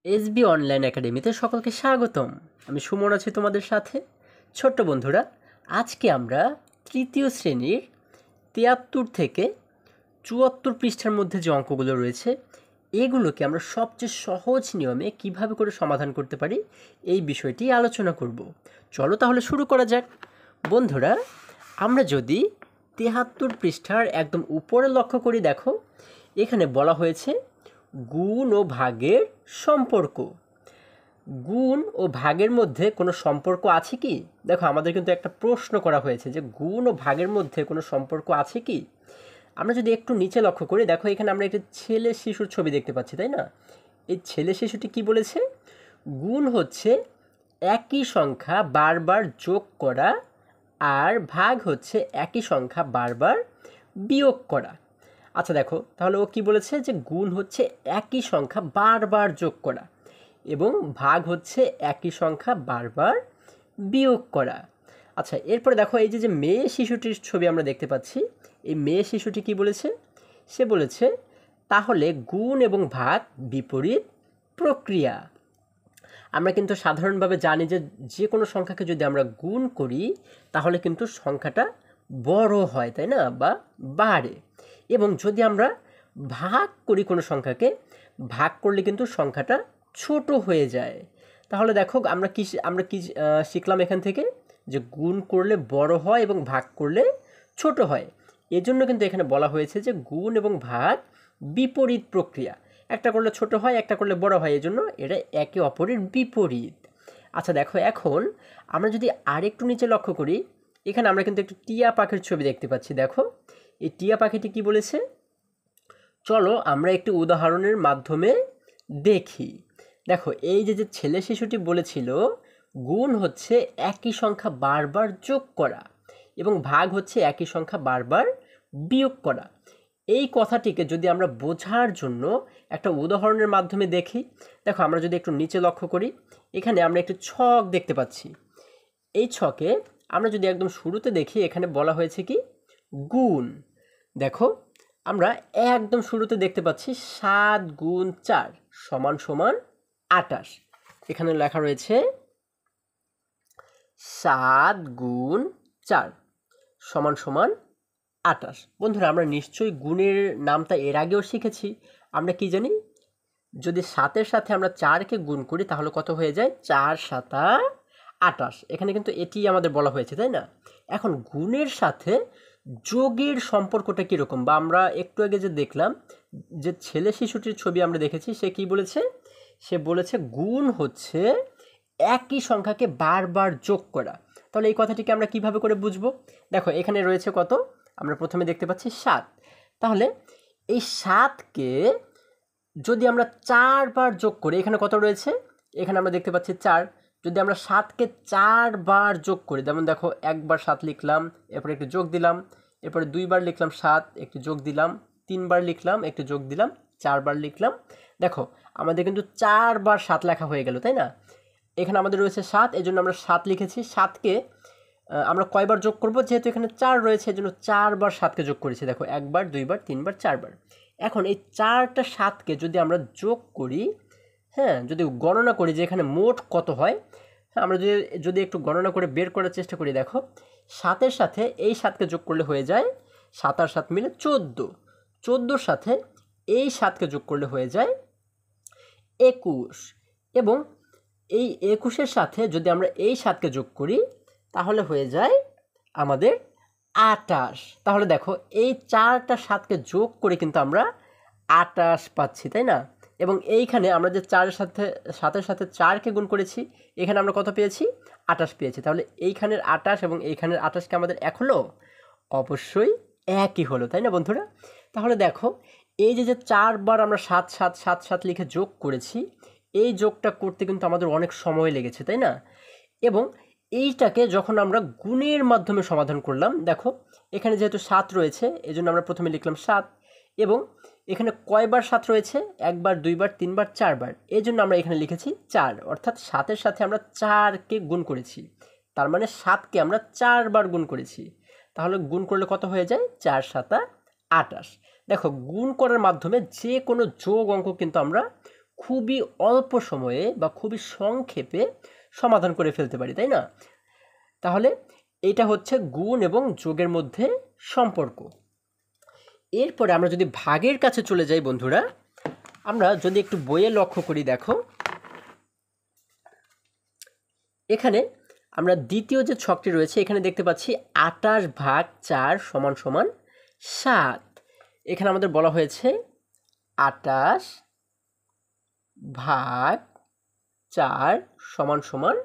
SB online একাডেমিতে সকলকে স্বাগতম। আমি সুমন আছি তোমাদের সাথে। ছোট্ট বন্ধুরা, আজকে আমরা তৃতীয় শ্রেণীর ৭৩ থেকে ৭৪ পৃষ্ঠার মধ্যে যে অঙ্কগুলো রয়েছে এগুলোকে আমরা সবচেয়ে সহজ নিয়মে কিভাবে করে সমাধান করতে পারি এই বিষয়টি আলোচনা করব। চলো তাহলে শুরু করা যাক। বন্ধুরা, আমরা যদি ৭৩ পৃষ্ঠার একদম উপরে লক্ষ্য করি, দেখো এখানে বলা হয়েছে গুণ ও ভাগের সম্পর্ক। গুণ ও ভাগের মধ্যে কোনো সম্পর্ক আছে কি? দেখো আমাদের কিন্তু একটা প্রশ্ন করা হয়েছে যে গুণ ও ভাগের মধ্যে কোনো সম্পর্ক আছে কি। আমরা যদি একটু নিচে লক্ষ্য করি, দেখো এখানে আমরা একটি ছেলে শিশুর ছবি দেখতে পাচ্ছি, তাই না? এই ছেলে শিশুটি কি বলেছে? গুণ হচ্ছে একই সংখ্যা বারবার যোগ করা, আর ভাগ হচ্ছে একই সংখ্যা বারবার বিয়োগ করা। আচ্ছা দেখো, তাহলে ও কি বলেছে যে গুণ হচ্ছে একই সংখ্যা বারবার যোগ করা এবং ভাগ হচ্ছে একই সংখ্যা বারবার বিয়োগ করা। আচ্ছা, এরপরে দেখো এই যে মেয়ে শিশুটির ছবি আমরা দেখতে পাচ্ছি, এই মেয়ে শিশুটি কি বলেছে? সে বলেছে তাহলে গুণ এবং ভাগ বিপরীত প্রক্রিয়া। আমরা কিন্তু সাধারণভাবে জানি যে যে কোনো সংখ্যাকে যদি আমরা গুণ করি তাহলে কিন্তু সংখ্যাটা বড় হয়, তাই না, বা বাড়ে। এবং যদি আমরা ভাগ করি কোনো সংখ্যাকে, ভাগ করলে কিন্তু সংখ্যাটা ছোট হয়ে যায়। তাহলে দেখো আমরা কি শিখলাম এখান থেকে? যে গুণ করলে বড় হয় এবং ভাগ করলে ছোট হয়। এজন্য কিন্তু এখানে বলা হয়েছে যে গুণ এবং ভাগ বিপরীত প্রক্রিয়া। একটা করলে ছোট হয়, একটা করলে বড় হয়, এজন্য এটা একে অপরের বিপরীত। আচ্ছা দেখো, এখন আমরা যদি আরেকটু নিচে লক্ষ্য করি, এখানে আমরা কিন্তু একটু টিয়া পাখির ছবি দেখতে পাচ্ছি। দেখো এই টিয়া পাখিটি কি বলেছে? চলো আমরা একটি উদাহরণের মাধ্যমে দেখি। দেখো এই যে ছেলে শিশুটি বলেছিল গুণ হচ্ছে একই সংখ্যা বারবার যোগ করা এবং ভাগ হচ্ছে একই সংখ্যা বারবার বিয়োগ করা। এই কথাটিকে যদি আমরা বোঝার জন্য একটা উদাহরণের মাধ্যমে দেখি, দেখো আমরা যদি একটু নিচে লক্ষ্য করি, এখানে আমরা একটি ছক দেখতে পাচ্ছি। এই ছকে আমরা যদি একদম শুরুতে দেখি, এখানে বলা হয়েছে কি গুণ। দেখো আমরা একদম শুরুতে দেখতে পাচ্ছি ৭ গুণ ৪ সমান সমান ২৮। এখানে লেখা রয়েছে ৭ গুণ ৪ সমান সমান ২৮। বন্ধুরা, আমরা নিশ্চয়ই গুণের নামটা এর আগেও শিখেছি। আমরা কি জানি? যদি ৭-এর সাথে আমরা ৪-কে গুণ করি তাহলে কত হয়ে যায়? ৪ ৭ ২৮। এখানে কিন্তু এটি আমাদের বলা হয়েছে, তাই না? এখন গুণের সাথে যোগের সম্পর্কটা কীরকম, বা আমরা একটু আগে যে দেখলাম যে ছেলে শিশুটির ছবি আমরা দেখেছি, সে কি বলেছে? সে বলেছে গুণ হচ্ছে একই সংখ্যাকে বারবার যোগ করা। তাহলে এই কথাটিকে আমরা কিভাবে করে বুঝবো? দেখো এখানে রয়েছে কত? আমরা প্রথমে দেখতে পাচ্ছি ৭। তাহলে এই ৭কে যদি আমরা ৪ বার যোগ করি, এখানে কত রয়েছে? এখানে আমরা দেখতে পাচ্ছি ৪। যদি আমরা ৭কে ৪ বার যোগ করি, যেমন দেখো একবার ৭ লিখলাম, এরপরে একটু যোগ দিলাম, এরপরে ২ বার লিখলাম ৭, একটু যোগ দিলাম, ৩ বার লিখলাম, একটু যোগ দিলাম, ৪ বার লিখলাম। দেখো আমাদের কিন্তু ৪ বার ৭ লেখা হয়ে গেল, তাই না? এখানে আমাদের রয়েছে ৭, এই জন্য আমরা ৭ লিখেছি। ৭কে আমরা কয়বার যোগ করব? যেহেতু এখানে ৪ রয়েছে এজন্য ৪ বার ৭কে যোগ করেছি। দেখো ১ বার, ২ বার, ৩ বার, ৪ বার। এখন এই ৪টা ৭কে যদি আমরা যোগ করি, হ্যাঁ, যদি গণনা করি যে এখানে মোট কত হয়, হ্যাঁ, আমরা যদি একটু গণনা করে বের করার চেষ্টা করি, দেখো ৭-এর সাথে এই ৭কে যোগ করলে হয়ে যায় ৭ আর ৭ মিলে ১৪। ১৪-র সাথে এই ৭কে যোগ করলে হয়ে যায় ২১ এবং এই ২১-এর সাথে যদি আমরা এই ৭কে যোগ করি তাহলে হয়ে যায় আমাদের ২৮। তাহলে দেখো এই ৪টা ৭কে যোগ করে কিন্তু আমরা ২৮ পাচ্ছি, তাই না? এবং এইখানে আমরা যে ৪-এর সাথে ৭-এর সাথে ৪কে গুণ করেছি, এখানে আমরা কত পেয়েছি? ২৮ পেয়েছি। তাহলে এইখানের ২৮ এবং এইখানের ২৮ আমাদের এক হলো? অবশ্যই একই হলো, তাই না বন্ধুরা? তাহলে দেখো এই যে ৪ বার আমরা ৭ ৭ ৭ ৭ লিখে যোগ করেছি, এই যোগটা করতে কিন্তু আমাদের অনেক সময় লেগেছে, তাই না? এবং এইটাকে যখন আমরা গুণের মাধ্যমে সমাধান করলাম, দেখো এখানে যেহেতু ৭ রয়েছে এজন্য আমরা প্রথমে লিখলাম ৭ এবং এখানে কয়বার ৭ রয়েছে? ১ বার, ২ বার, ৩ বার, ৪ বার। এজন্য আমরা এখানে লিখেছি ৪, অর্থাৎ ৭-এর সাথে আমরা ৪কে গুণ করেছি। তার মানে ৭কে আমরা ৪ বার গুণ করেছি। তাহলে গুণ করলে কত হয়ে যায়? ৪ ৭ ২৮। দেখো গুণ করার মাধ্যমে যে কোনো যোগ অঙ্ক কিন্তু আমরা খুবই অল্প সময়ে বা খুবই সংক্ষেপে সমাধান করে ফেলতে পারি, তাই না? তাহলে এটা হচ্ছে গুণ এবং যোগের মধ্যে সম্পর্ক। এরপরে আমরা যদি ভাগের কাছে চলে যাই বন্ধুরা, আমরা যদি একটু বইয়ে লক্ষ্য করি, দেখো এখানে আমরা দ্বিতীয় যে ছকটি রয়েছে এখানে দেখতে পাচ্ছি 28 ভাগ 4 সমান সমান 7। এখানে আমাদের বলা হয়েছে 28 ভাগ 4 সমান সমান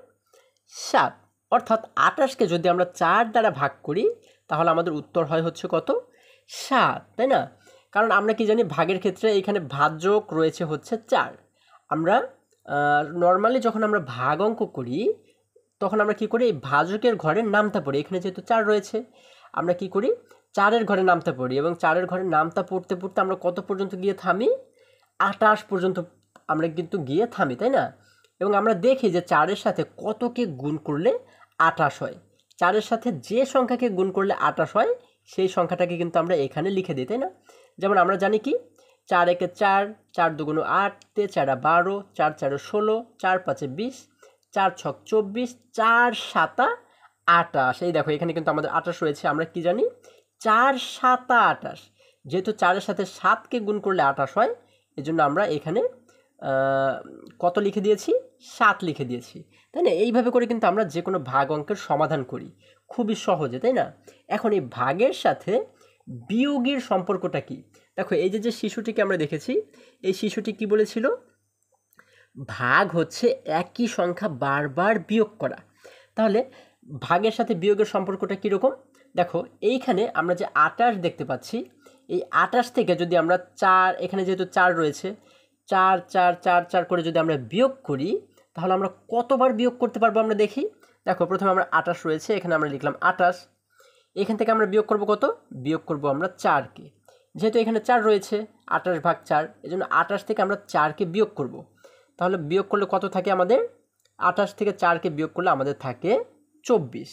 7, অর্থাৎ 28কে যদি আমরা 4 দ্বারা ভাগ করি তাহলে আমাদের উত্তর হয় হচ্ছে কত? 7, তাই না? কারণ আমরা কি জানি, ভাগের ক্ষেত্রে এখানে ভাজ্যক রয়েছে হচ্ছে 4। আমরা নর্মালি যখন আমরা ভাগ অঙ্ক করি তখন আমরা কি করি, এই ভাজকের ঘরে নামতা পড়ি। এখানে যেহেতু 4 রয়েছে, আমরা কি করি, 4-এর ঘরে নামতা পড়ি এবং 4-এর ঘরে নামতা পড়তে পড়তে আমরা কত পর্যন্ত গিয়ে থামি? 28 পর্যন্ত আমরা কিন্তু গিয়ে থামি, তাই না? এবং আমরা দেখি যে 4-এর সাথে কতকে গুণ করলে 28 হয়। 4-এর সাথে যে সংখ্যাকে গুণ করলে 28 হয় সেই সংখ্যাটাকে কিন্তু আমরা এখানে লিখে দিই, তাই না? যেমন আমরা জানি কি, 4 একে 4, 4 দুগুণ 8, 4 12, 4 4 16, 4 5 20, 4 6 24, 4 7 28। এই দেখো এখানে কিন্তু আমাদের 28 রয়েছে। আমরা কি জানি, 4 7 28। যেহেতু 4-এর সাথে 7কে গুণ করলে 28 হয়, এজন্য আমরা এখানে কত লিখে দিয়েছি? 7 লিখে দিয়েছি, তাই না? এইভাবে করে কিন্তু আমরা যে কোনো ভাগ অঙ্কের সমাধান করি খুবই সহজে, তাই না? এখন এই ভাগের সাথে বিয়োগের সম্পর্কটা কি? দেখো এই যে শিশুটিকে আমরা দেখেছি, এই শিশুটি কি বলেছিল? ভাগ হচ্ছে একই সংখ্যা বারবার বিয়োগ করা। তাহলে ভাগের সাথে বিয়োগের সম্পর্কটা কীরকম? দেখো এইখানে আমরা যে 28 দেখতে পাচ্ছি, এই 28 থেকে যদি আমরা 4, এখানে যেহেতু 4 রয়েছে, 4 4 4 4 করে যদি আমরা বিয়োগ করি তাহলে আমরা কতবার বিয়োগ করতে পারবো আমরা দেখি। দেখো প্রথমে আমরা 28 রয়েছে, এখানে আমরা লিখলাম 28। এখান থেকে আমরা বিয়োগ করব কত? বিয়োগ করব আমরা 4কে। যেহেতু এখানে 4 রয়েছে, 28 ভাগ 4, এজন্য 28 থেকে আমরা 4কে বিয়োগ করব। তাহলে বিয়োগ করলে কত থাকে আমাদের? 28 থেকে 4কে বিয়োগ করলে আমাদের থাকে 24।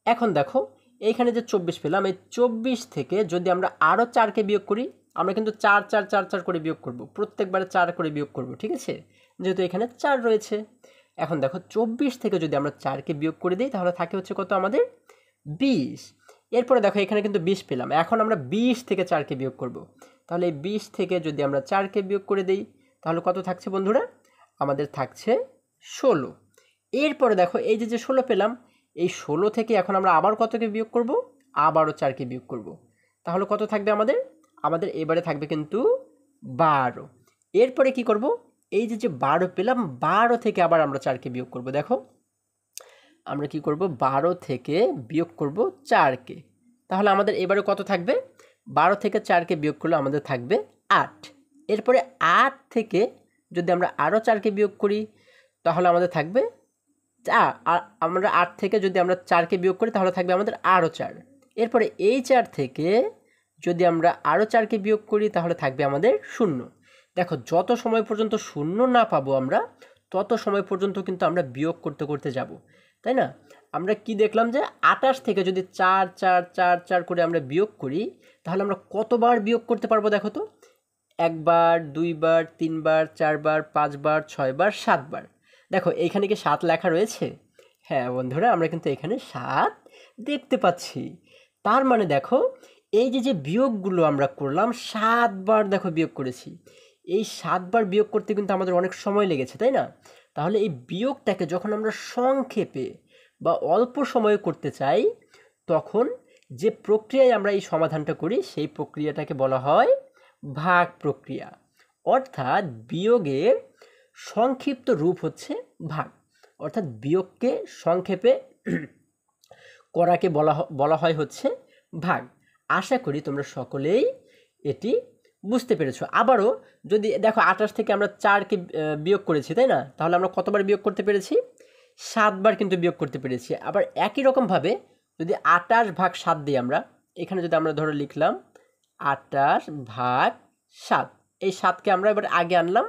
এখন দেখো এইখানে যে 24 পেলাম, এই 24 থেকে যদি আমরা আরও 4কে বিয়োগ করি, আমরা কিন্তু 4 4 4 4 করে বিয়োগ করব, প্রত্যেকবারে 4 করে বিয়োগ করব, ঠিক আছে? যেহেতু এখানে 4 রয়েছে। এখন দেখো 24 থেকে যদি আমরা 4কে বিয়োগ করে দিই তাহলে থাকে হচ্ছে কত আমাদের? 20। এরপরে দেখো এখানে কিন্তু 20 পেলাম। এখন আমরা 20 থেকে 4কে বিয়োগ করব। তাহলে এই 20 থেকে যদি আমরা 4কে বিয়োগ করে দিই তাহলে কত থাকছে বন্ধুরা? আমাদের থাকছে 16। এরপরে দেখো এই যে 16 পেলাম, এই 16 থেকে এখন আমরা আবার কতকে বিয়োগ করব? আবারও 4কে বিয়োগ করব। তাহলে কত থাকবে আমাদের? আমাদের এবারে থাকবে কিন্তু 12। এরপরে কি করব? এই যে 12 পেলাম, 12 থেকে আবার আমরা 4কে বিয়োগ করব। দেখো আমরা কি করব? 12 থেকে বিয়োগ করব 4কে। তাহলে আমাদের এবারে কত থাকবে? 12 থেকে 4কে বিয়োগ করলে আমাদের থাকবে 8। এরপরে 8 থেকে যদি আমরা আরও 4কে বিয়োগ করি তাহলে আমাদের থাকবে 4। আর আমরা 8 থেকে যদি আমরা 4কে বিয়োগ করি তাহলে থাকবে আমাদের আরও 4। এরপরে এই 4 থেকে যদি আমরা আরও 4কে বিয়োগ করি তাহলে থাকবে আমাদের 0। দেখো যত সময় পর্যন্ত 0 না পাবো আমরা, তত সময় পর্যন্ত কিন্তু আমরা বিয়োগ করতে করতে যাব, তাই না? আমরা কি দেখলাম যে 28 থেকে যদি 4 4 4 4 করে আমরা বিয়োগ করি তাহলে আমরা কতবার বিয়োগ করতে পারবো দেখো তো? 1 বার, 2 বার, 3 বার, 4 বার, 5 বার, 6 বার, 7 বার। দেখো এইখানে কি 7 লেখা রয়েছে? হ্যাঁ বন্ধুরা, আমরা কিন্তু এখানে 7 দেখতে পাচ্ছি। তার মানে দেখো এই যে বিয়োগগুলো আমরা করলাম, 7 বার দেখো বিয়োগ করেছি। এই 7 বার বিয়োগ করতে কিন্তু আমাদের অনেক সময় লেগেছে, তাই না? তাহলে এই বিয়োগটাকে যখন আমরা সংক্ষেপে বা অল্প সময়ে করতে চাই তখন যে প্রক্রিয়ায় আমরা এই সমাধানটা করি সেই প্রক্রিয়াটাকে বলা হয় ভাগ প্রক্রিয়া। অর্থাৎ বিয়োগের সংক্ষিপ্ত রূপ হচ্ছে ভাগ। অর্থাৎ বিয়োগকে সংক্ষেপে করাকে বলা হয় হচ্ছে ভাগ। আশা করি তোমরা সকলেই এটি বুঝতে পেরেছো। আবারও যদি দেখো 28 থেকে আমরা 4কে বিয়োগ করেছি, তাই না? তাহলে আমরা কতবার বিয়োগ করতে পেরেছি? 7 বার কিন্তু বিয়োগ করতে পেরেছি। আবার একই রকমভাবে যদি 28 ভাগ 7 দিই আমরা, এখানে যদি আমরা ধরো লিখলাম 28 ভাগ 7, এই 7কে আমরা এবার আগে আনলাম,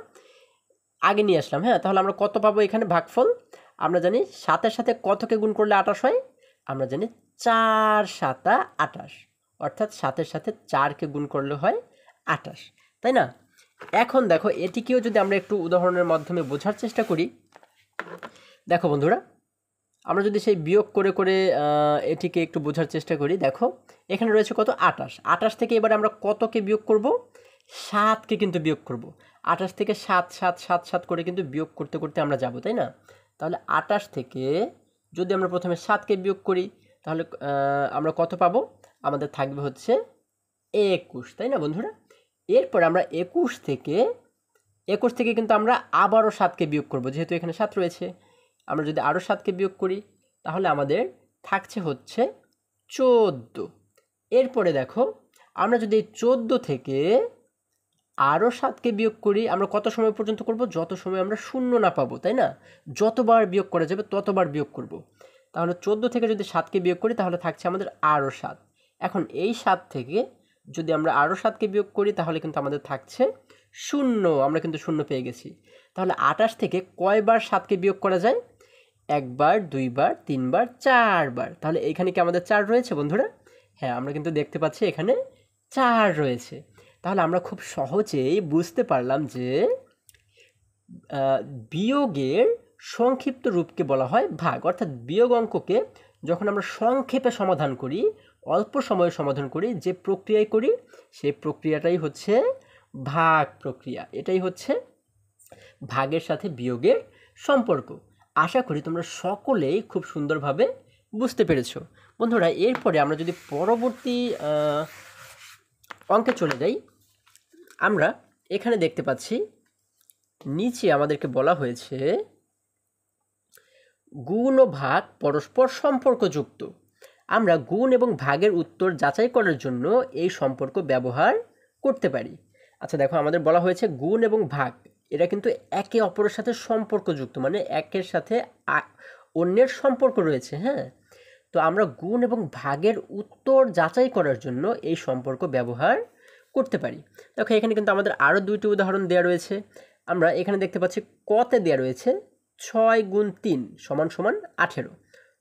আগে নিয়ে আসলাম, হ্যাঁ? তাহলে আমরা কত পাবো এখানে ভাগফল? আমরা জানি 7-এর সাথে কতকে গুণ করলে 28 হয়? আমরা জানি 4 7 28, অর্থাৎ 7-এর সাথে 4কে গুণ করলে হয় 28, তাই না? এখন দেখো এটিকেও যদি আমরা একটু উদাহরণের মাধ্যমে বোঝার চেষ্টা করি, দেখো বন্ধুরা, আমরা যদি সেই বিয়োগ করে করে এটিকে একটু বোঝার চেষ্টা করি, দেখো এখানে রয়েছে কত 28, 28 থেকে এবারে আমরা কতকে বিয়োগ করব, 7কে কিন্তু বিয়োগ করব। 28 থেকে 7 7 7 7 করে কিন্তু বিয়োগ করতে করতে আমরা যাব, তাই না? তাহলে 28 থেকে যদি আমরা প্রথমে 7কে বিয়োগ করি তাহলে আমরা কত পাবো, আমাদের থাকবে হচ্ছে 21, তাই না বন্ধুরা? এরপর আমরা 21 থেকে কিন্তু আমরা আবারও 7কে বিয়োগ করব, যেহেতু এখানে 7 রয়েছে। আমরা যদি আরও 7কে বিয়োগ করি তাহলে আমাদের থাকছে হচ্ছে 14। এরপরে দেখো আমরা যদি এই 14 থেকে আরও 7কে বিয়োগ করি, আমরা কত সময় পর্যন্ত করব, যত সময় আমরা শূন্য না পাবো, তাই না? যতবার বিয়োগ করা যাবে ততবার বিয়োগ করব। তাহলে 14 থেকে যদি 7কে বিয়োগ করি তাহলে থাকছে আমাদের আরও 7। এখন এই 7 থেকে যদি আমরা আরও 7কে বিয়োগ করি তাহলে কিন্তু আমাদের থাকছে 0, আমরা কিন্তু 0 পেয়ে গেছি। তাহলে 28 থেকে কয়বার 7কে বিয়োগ করা যায়, একবার, দুইবার, তিনবার, 4বার। তাহলে এইখানে কি আমাদের 4 রয়েছে বন্ধুরা? হ্যাঁ, আমরা কিন্তু দেখতে পাচ্ছি এখানে 4 রয়েছে। তাহলে আমরা খুব সহজেই বুঝতে পারলাম যে বিয়োগের সংক্ষিপ্ত রূপকে বলা হয় ভাগ। অর্থাৎ বিয়োগ অঙ্ককে যখন আমরা সংক্ষেপে সমাধান করি, অল্প সময়ে সমাধান করি, যে প্রক্রিয়ায় করি সেই প্রক্রিয়াটাই হচ্ছে ভাগ প্রক্রিয়া। এটাই হচ্ছে ভাগের সাথে বিয়োগের সম্পর্ক। আশা করি তোমরা সকলেই খুব সুন্দরভাবে বুঝতে পেরেছো বন্ধুরা। এরপরে আমরা যদি পরবর্তী অঙ্কে চলে যাই, আমরা এখানে দেখতে পাচ্ছি নিচে আমাদেরকে বলা হয়েছে গুণ ও ভাগ পরস্পর সম্পর্কযুক্ত। আমরা গুণ এবং ভাগের উত্তর যাচাই করার জন্য এই সম্পর্ক ব্যবহার করতে পারি। আচ্ছা দেখো, আমাদের বলা হয়েছে গুণ এবং ভাগ এরা কিন্তু একে অপরের সাথে সম্পর্কযুক্ত, মানে একের সাথে অন্যের সম্পর্ক রয়েছে। হ্যাঁ, তো আমরা গুণ এবং ভাগের উত্তর যাচাই করার জন্য এই সম্পর্ক ব্যবহার করতে পারি। দেখো এখানে কিন্তু আমাদের আরও 2টি উদাহরণ দেওয়া রয়েছে। আমরা এখানে দেখতে পাচ্ছি কতে দেওয়া রয়েছে 6 গুণ 3 সমান সমান 18।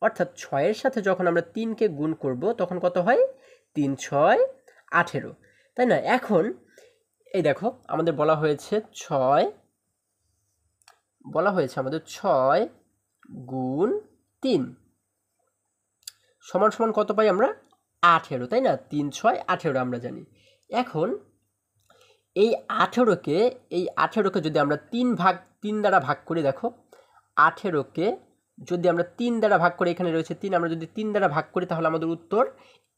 অর্থাৎ 6-এর সাথে যখন আমরা 3কে গুণ করব তখন কত হয়, 3 6 18, তাই না? এখন এই দেখো আমাদের বলা হয়েছে 6 গুণ 3 সমান সমান কত পাই আমরা, 18, তাই না? 3 6 18 আমরা জানি। এখন এই 18কে যদি আমরা 3 দ্বারা ভাগ করি, দেখো 18কে যদি আমরা 3 দ্বারা ভাগ করি, এখানে রয়েছে 3, আমরা যদি 3 দ্বারা ভাগ করি তাহলে আমাদের উত্তর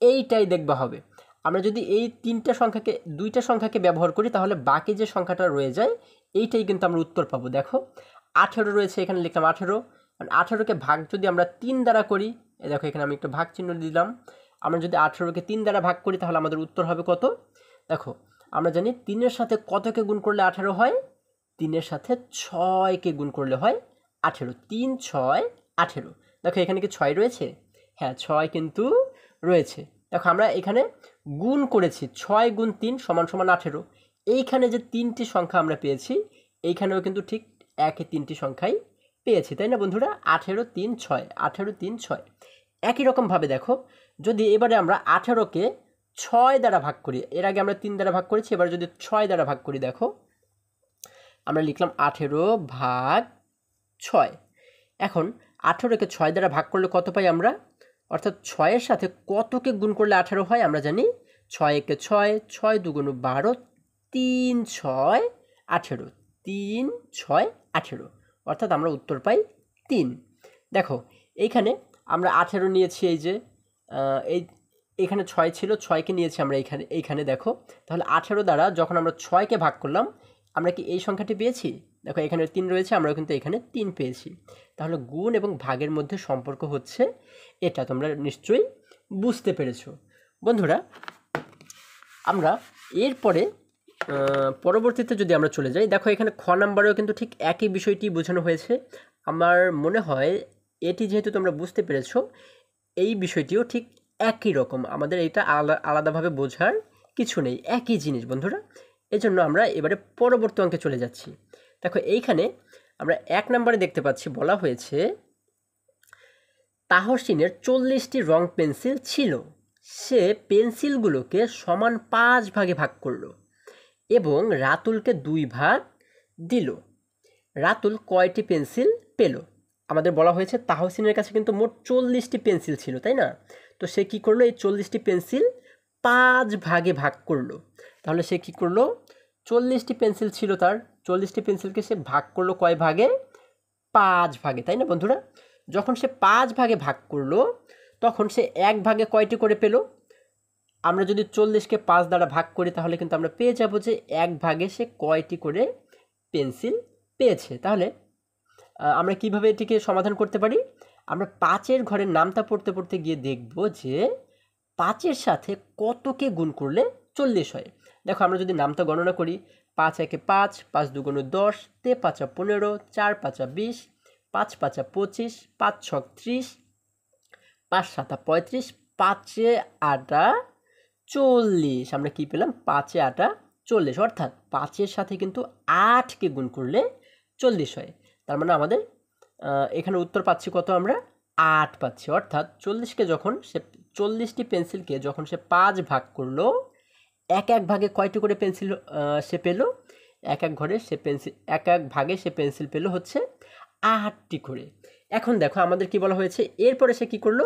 এইটাই দেখবা হবে। আমরা যদি এই 2টা সংখ্যাকে ব্যবহার করি তাহলে বাকি যে সংখ্যাটা রয়ে যায় এইটাই কিন্তু আমরা উত্তর পাবো। দেখো 18 রয়েছে, এখানে লিখলাম 18, আর 18কে ভাগ যদি আমরা 3 দ্বারা করি, এই দেখো এখানে আমি একটা ভাগ চিহ্ন দিলাম। আমরা যদি 18কে 3 দ্বারা ভাগ করি তাহলে আমাদের উত্তর হবে কত, দেখো আমরা জানি 3-এর সাথে কতকে গুণ করলে 18 হয়, 3-এর সাথে 6কে গুণ করলে হয় 18। 3 6 18। দেখো এখানে কি 6 রয়েছে? হ্যাঁ, 6 কিন্তু রয়েছে। দেখো আমরা এখানে গুণ করেছি 6 গুণ 3 সমান সমান 18। এইখানে যে 3টি সংখ্যা আমরা পেয়েছি এইখানেও কিন্তু ঠিক একই 3টি সংখ্যাই পেয়েছি, তাই না বন্ধুরা? 18 3 6, 18 3 6। একই রকমভাবে দেখো যদি এবারে আমরা 18কে 6 দ্বারা ভাগ করি, এর আগে আমরা 3 দ্বারা ভাগ করেছি, এবার যদি 6 দ্বারা ভাগ করি, দেখো আমরা লিখলাম 18 ভাগ 6। এখন 18কে 6 দ্বারা ভাগ করলে কত পাই আমরা, অর্থাৎ 6-এর সাথে কতকে গুণ করলে 18 হয় আমরা জানি, 6 একে 6, 6 দুগুণ 12, 3 6 18, 3 6 18, অর্থাৎ আমরা উত্তর পাই 3। দেখো এইখানে আমরা 18 নিয়েছি, এই যে এখানে 6 ছিল, 6কে নিয়েছি আমরা এইখানে দেখো, তাহলে 18 দ্বারা যখন আমরা 6কে ভাগ করলাম আমরা কি এই সংখ্যাটি পেয়েছি? দেখো এখানে 3 রয়েছে, আমরাও কিন্তু এখানে 3 পেয়েছি। তাহলে গুণ এবং ভাগের মধ্যে সম্পর্ক হচ্ছে এটা, তোমরা নিশ্চয়ই বুঝতে পেরেছো বন্ধুরা। আমরা এরপরে পরবর্তীতে যদি আমরা চলে যাই, দেখো এখানে খ নাম্বারেও কিন্তু ঠিক একই বিষয়টি বোঝানো হয়েছে। আমার মনে হয় এটি যেহেতু তোমরা বুঝতে পেরেছো, এই বিষয়টিও ঠিক একই রকম, আমাদের এটা আলাদাভাবে বোঝার কিছু নেই, একই জিনিস বন্ধুরা। এজন্য আমরা এবারে পরবর্তী অঙ্কে চলে যাচ্ছি। দেখো এইখানে আমরা 1 নম্বরে দেখতে পাচ্ছি বলা হয়েছে তাহসিনের 40টি রং পেন্সিল ছিল, সে পেন্সিলগুলোকে সমান 5 ভাগে ভাগ করলো এবং রাতুলকে 2 ভাগ দিল। রাতুল কয়টি পেন্সিল পেল? আমাদের বলা হয়েছে তাহসিনের কাছে কিন্তু মোট 40টি পেন্সিল ছিল, তাই না? তো সে কি করলো, এই 40টি পেন্সিল 5 ভাগে ভাগ করলো। তাহলে সে কি করলো, 40টি পেন্সিল ছিল তার, 40টি পেন্সিলকে সে ভাগ করলো কয় ভাগে? 5 ভাগে, তাই না বন্ধুরা? যখন সে 5 ভাগে ভাগ করলো তখন সে 1 ভাগে কয়টি করে পেল? আমরা যদি 40কে 5 দ্বারা ভাগ করি তাহলে কিন্তু আমরা পেয়ে যাব যে 1 ভাগে সে কয়টি করে পেন্সিল পেয়েছে। তাহলে আমরা কিভাবে এটিকে সমাধান করতে পারি? আমরা 5-এর ঘরের নামতা পড়তে পড়তে গিয়ে দেখব যে 5-এর সাথে কতকে গুণ করলে 40 হয়। দেখো আমরা যদি নামতা গণনা করি, 5 একে 5, 5 দুগুণে 10, 3 পাঁচা 15, 4 পাঁচা 20, 5 পাঁচা 25, 5 ছক 30, 5 সাতা 35, 5-এ আটা 40। আমরা কি পেলাম? 5-এ আটা 40, অর্থাৎ 5-এর সাথে কিন্তু 8কে গুণ করলে 40 হয়। তার মানে আমাদের এখানে উত্তর পাচ্ছি কত? আমরা 8 পাচ্ছি। অর্থাৎ 40টি পেন্সিলকে যখন সে 5 ভাগ করলো, এক এক ভাগে কয়টি করে পেন্সিল সে পেল? এক এক ভাগে সে পেন্সিল পেল হচ্ছে 8টি করে। এখন দেখো আমাদের কি বলা হয়েছে, এরপরে সে কি করলো,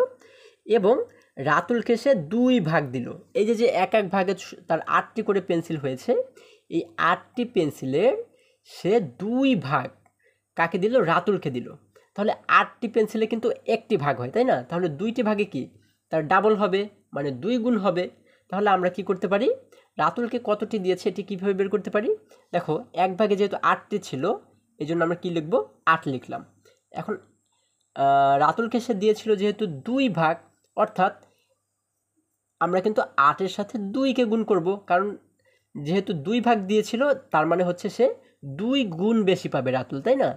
এবং রাতুলকে সে 2 ভাগ দিল। এই যে এক এক ভাগে তার 8টি করে পেন্সিল হয়েছে, এই 8টি পেন্সিলের সে 2 ভাগ কাকে দিল? রাতুলকে দিল। তাহলে 8টি পেন্সিলে কিন্তু একটি ভাগ হয়, তাই না? তাহলে 2টি ভাগে কি তার ডাবল হবে, মানে 2 গুণ হবে। তাহলে আমরা কি করতে পারি, রাতুলকে কতটি দিয়েছে এটি কীভাবে বের করতে পারি? দেখো এক ভাগে যেহেতু 8টি ছিল, এই জন্য আমরা কী লিখব? 8 লিখলাম। এখন রাতুলকে সে দিয়েছিল যেহেতু 2 ভাগ, অর্থাৎ আমরা কিন্তু 8-এর সাথে 2কে গুণ করব, কারণ যেহেতু 2 ভাগ দিয়েছিল তার মানে হচ্ছে সে 2 গুণ বেশি পাবে রাতুল, তাই না?